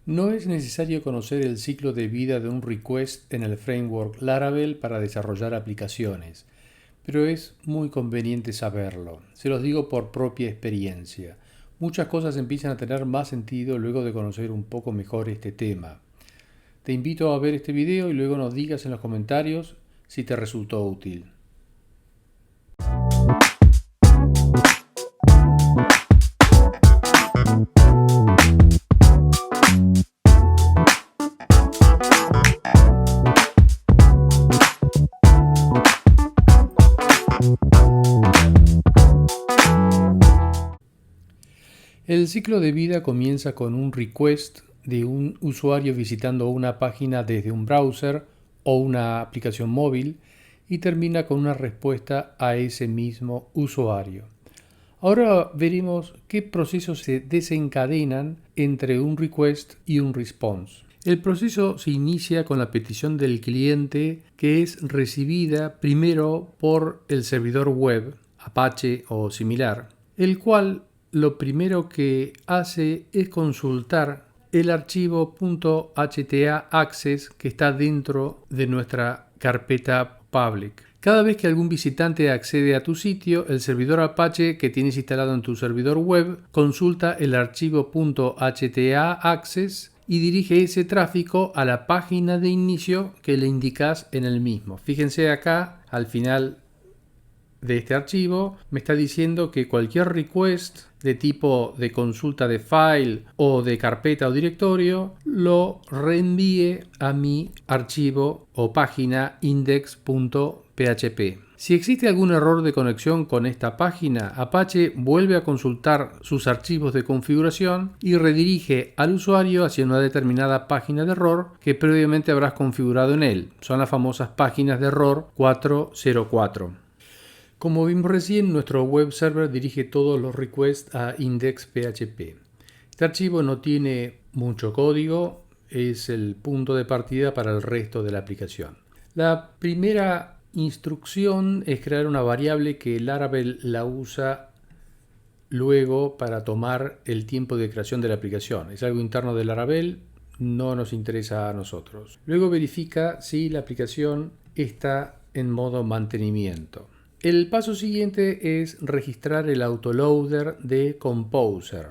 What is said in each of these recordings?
No es necesario conocer el ciclo de vida de un request en el framework Laravel para desarrollar aplicaciones, pero es muy conveniente saberlo. Se los digo por propia experiencia. Muchas cosas empiezan a tener más sentido luego de conocer un poco mejor este tema. Te invito a ver este video y luego nos digas en los comentarios si te resultó útil. El ciclo de vida comienza con un request de un usuario visitando una página desde un browser o una aplicación móvil y termina con una respuesta a ese mismo usuario. Ahora veremos qué procesos se desencadenan entre un request y un response. El proceso se inicia con la petición del cliente que es recibida primero por el servidor web, Apache o similar, el cual lo primero que hace es consultar el archivo .htaccess que está dentro de nuestra carpeta public. Cada vez que algún visitante accede a tu sitio, el servidor Apache que tienes instalado en tu servidor web consulta el archivo .htaccess y dirige ese tráfico a la página de inicio que le indicas en el mismo. Fíjense acá, al final de este archivo, me está diciendo que cualquier request de tipo de consulta de file o de carpeta o directorio lo reenvíe a mi archivo o página index.php. Si existe algún error de conexión con esta página, Apache vuelve a consultar sus archivos de configuración y redirige al usuario hacia una determinada página de error que previamente habrás configurado en él. Son las famosas páginas de error 404. Como vimos recién, nuestro web server dirige todos los requests a index.php. Este archivo no tiene mucho código, es el punto de partida para el resto de la aplicación. La primera instrucción es crear una variable que Laravel la usa luego para tomar el tiempo de creación de la aplicación. Es algo interno de Laravel, no nos interesa a nosotros. Luego verifica si la aplicación está en modo mantenimiento. El paso siguiente es registrar el autoloader de Composer.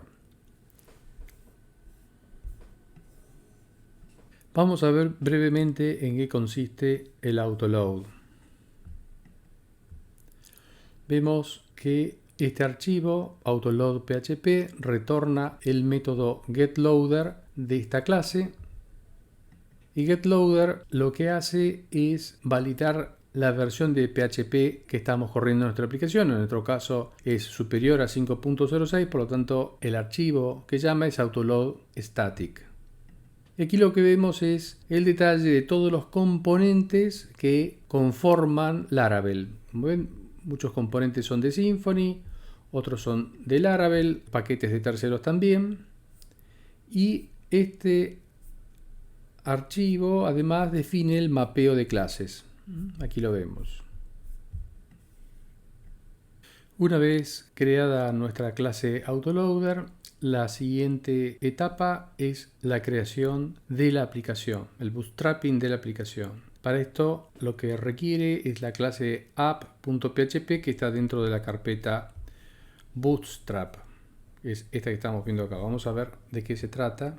Vamos a ver brevemente en qué consiste el autoload. Vemos que este archivo, autoload.php, retorna el método getLoader de esta clase. Y getLoader lo que hace es validar la versión de PHP que estamos corriendo en nuestra aplicación. En nuestro caso es superior a 5.06, por lo tanto el archivo que llama es autoload static. Y aquí lo que vemos es el detalle de todos los componentes que conforman Laravel. ¿Ven? Muchos componentes son de Symfony, otros son de Laravel, paquetes de terceros también. Y este archivo además define el mapeo de clases. Aquí lo vemos. Una vez creada nuestra clase autoloader, la siguiente etapa es la creación de la aplicación, el bootstrapping de la aplicación. Para esto lo que requiere es la clase app.php que está dentro de la carpeta bootstrap. Es esta que estamos viendo acá. Vamos a ver de qué se trata.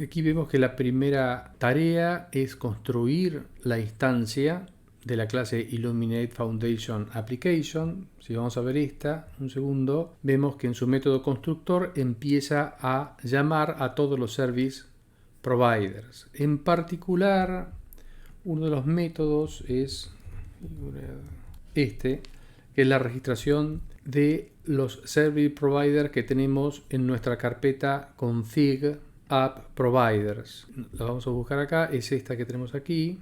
Aquí vemos que la primera tarea es construir la instancia de la clase Illuminate Foundation Application. Si vamos a ver esta, un segundo, vemos que en su método constructor empieza a llamar a todos los service providers. En particular, uno de los métodos es este, que es la registración de los service providers que tenemos en nuestra carpeta config app providers. La vamos a buscar acá, es esta que tenemos aquí.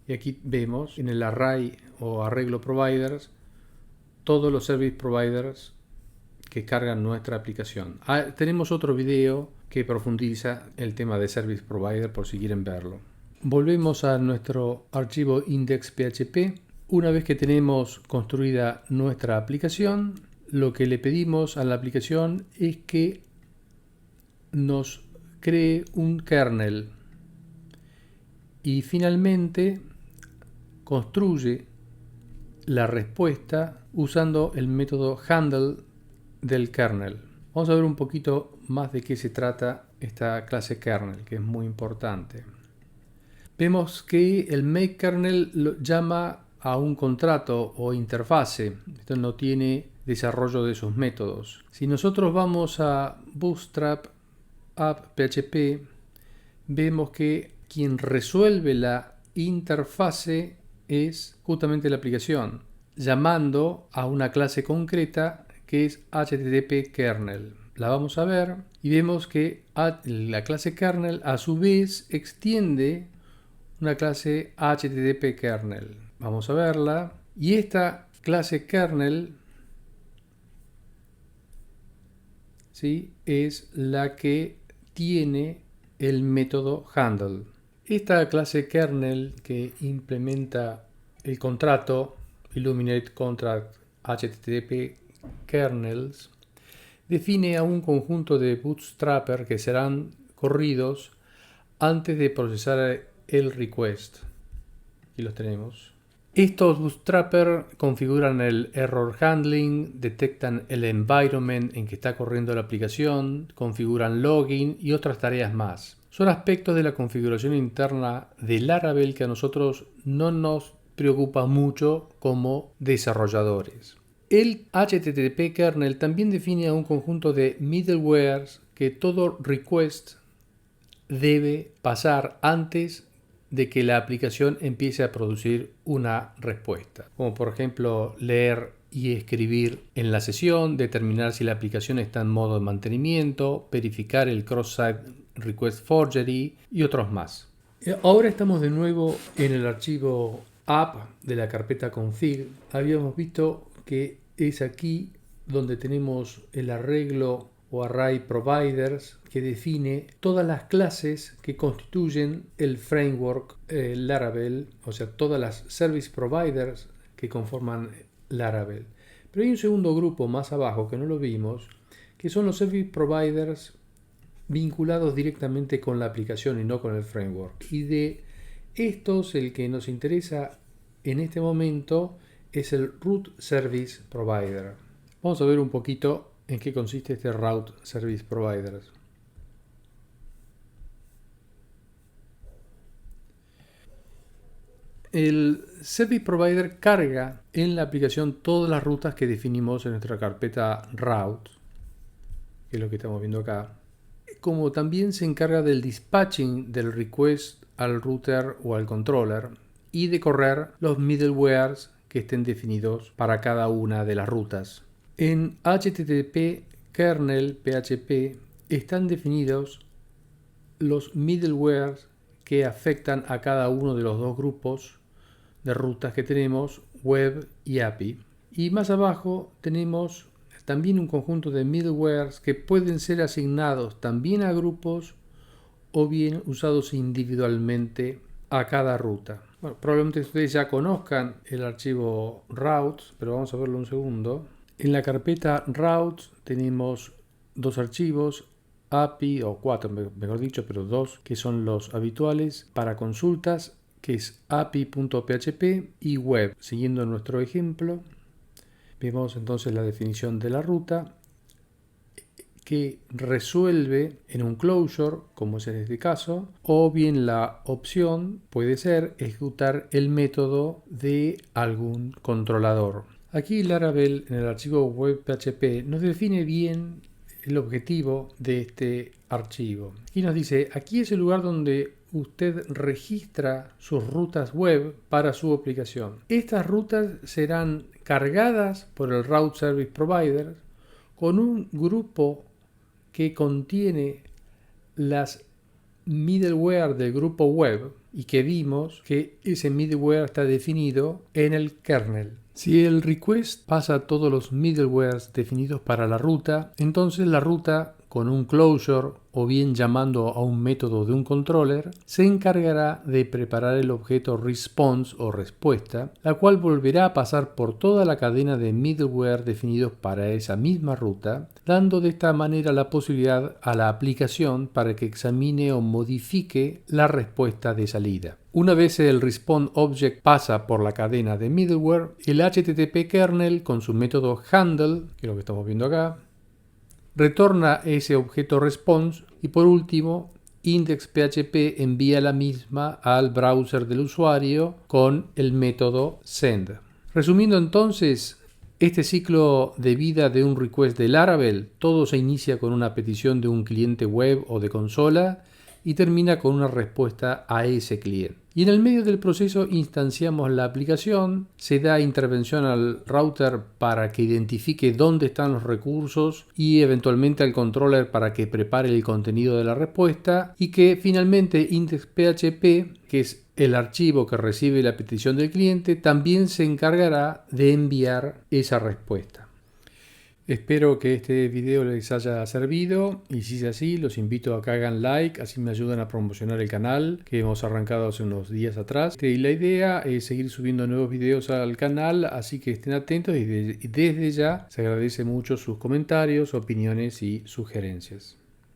Y aquí vemos en el array o arreglo providers todos los service providers que cargan nuestra aplicación. Tenemos otro video que profundiza el tema de service provider por si quieren verlo. Volvemos a nuestro archivo index.php. Una vez que tenemos construida nuestra aplicación, lo que le pedimos a la aplicación es que nos cree un kernel y finalmente construye la respuesta usando el método handle del kernel. Vamos a ver un poquito más de qué se trata esta clase kernel, que es muy importante. Vemos que el makeKernel lo llama a un contrato o interfase. Esto no tiene desarrollo de sus métodos. Si nosotros vamos a Bootstrap App PHP, vemos que quien resuelve la interfase es justamente la aplicación, llamando a una clase concreta que es HTTP kernel. La vamos a ver y vemos que la clase kernel a su vez extiende una clase HTTP kernel. Vamos a verla. Y esta clase kernel, ¿sí?, es la que tiene el método handle. Esta clase kernel que implementa el contrato Illuminate Contract HTTP kernels define a un conjunto de bootstrapper que serán corridos antes de procesar el request. Aquí los tenemos. Estos bootstrapper configuran el error handling, detectan el environment en que está corriendo la aplicación, configuran login y otras tareas más. Son aspectos de la configuración interna de Laravel que a nosotros no nos preocupa mucho como desarrolladores. El HTTP kernel también define a un conjunto de middlewares que todo request debe pasar antes de que la aplicación empiece a producir una respuesta. Como por ejemplo leer y escribir en la sesión, determinar si la aplicación está en modo de mantenimiento, verificar el cross-site request forgery y otros más. Ahora estamos de nuevo en el archivo app de la carpeta config. Habíamos visto que es aquí donde tenemos el arreglo o array providers que define todas las clases que constituyen el framework Laravel, o sea, todas las service providers que conforman Laravel. Pero hay un segundo grupo más abajo que no lo vimos, que son los service providers vinculados directamente con la aplicación y no con el framework. Y de estos, el que nos interesa en este momento es el Route Service Provider. Vamos a ver un poquito en qué consiste este Route Service Provider. El Service Provider carga en la aplicación todas las rutas que definimos en nuestra carpeta Route, que es lo que estamos viendo acá, como también se encarga del dispatching del request al router o al controller y de correr los middlewares que estén definidos para cada una de las rutas. En HTTP kernel PHP están definidos los middlewares que afectan a cada uno de los dos grupos de rutas que tenemos, web y API. Y más abajo tenemos también un conjunto de middlewares que pueden ser asignados también a grupos o bien usados individualmente a cada ruta. Bueno, probablemente ustedes ya conozcan el archivo routes, pero vamos a verlo un segundo. En la carpeta routes tenemos dos archivos, API, o cuatro mejor dicho, pero dos que son los habituales para consultas, que es api.php y web. Siguiendo nuestro ejemplo, vemos entonces la definición de la ruta que resuelve en un closure, como es en este caso, o bien la opción puede ser ejecutar el método de algún controlador. Aquí Laravel en el archivo web.php nos define bien el objetivo de este archivo. Y nos dice, aquí es el lugar donde usted registra sus rutas web para su aplicación. Estas rutas serán cargadas por el Route Service Provider con un grupo que contiene las middleware del grupo web y que vimos que ese middleware está definido en el kernel. Si el request pasa todos los middlewares definidos para la ruta, entonces la ruta con un closure o bien llamando a un método de un controller, se encargará de preparar el objeto response o respuesta, la cual volverá a pasar por toda la cadena de middleware definidos para esa misma ruta, dando de esta manera la posibilidad a la aplicación para que examine o modifique la respuesta de salida. Una vez el response object pasa por la cadena de middleware, el HTTP kernel con su método handle, que es lo que estamos viendo acá, retorna ese objeto response y por último index.php envía la misma al browser del usuario con el método send. Resumiendo entonces, este ciclo de vida de un request de Laravel, todo se inicia con una petición de un cliente web o de consola y termina con una respuesta a ese cliente. Y en el medio del proceso instanciamos la aplicación, se da intervención al router para que identifique dónde están los recursos y eventualmente al controller para que prepare el contenido de la respuesta y que finalmente index.php, que es el archivo que recibe la petición del cliente, también se encargará de enviar esa respuesta. Espero que este video les haya servido y si es así los invito a que hagan like, así me ayudan a promocionar el canal que hemos arrancado hace unos días atrás. Y la idea es seguir subiendo nuevos videos al canal, así que estén atentos y desde ya se agradece mucho sus comentarios, opiniones y sugerencias.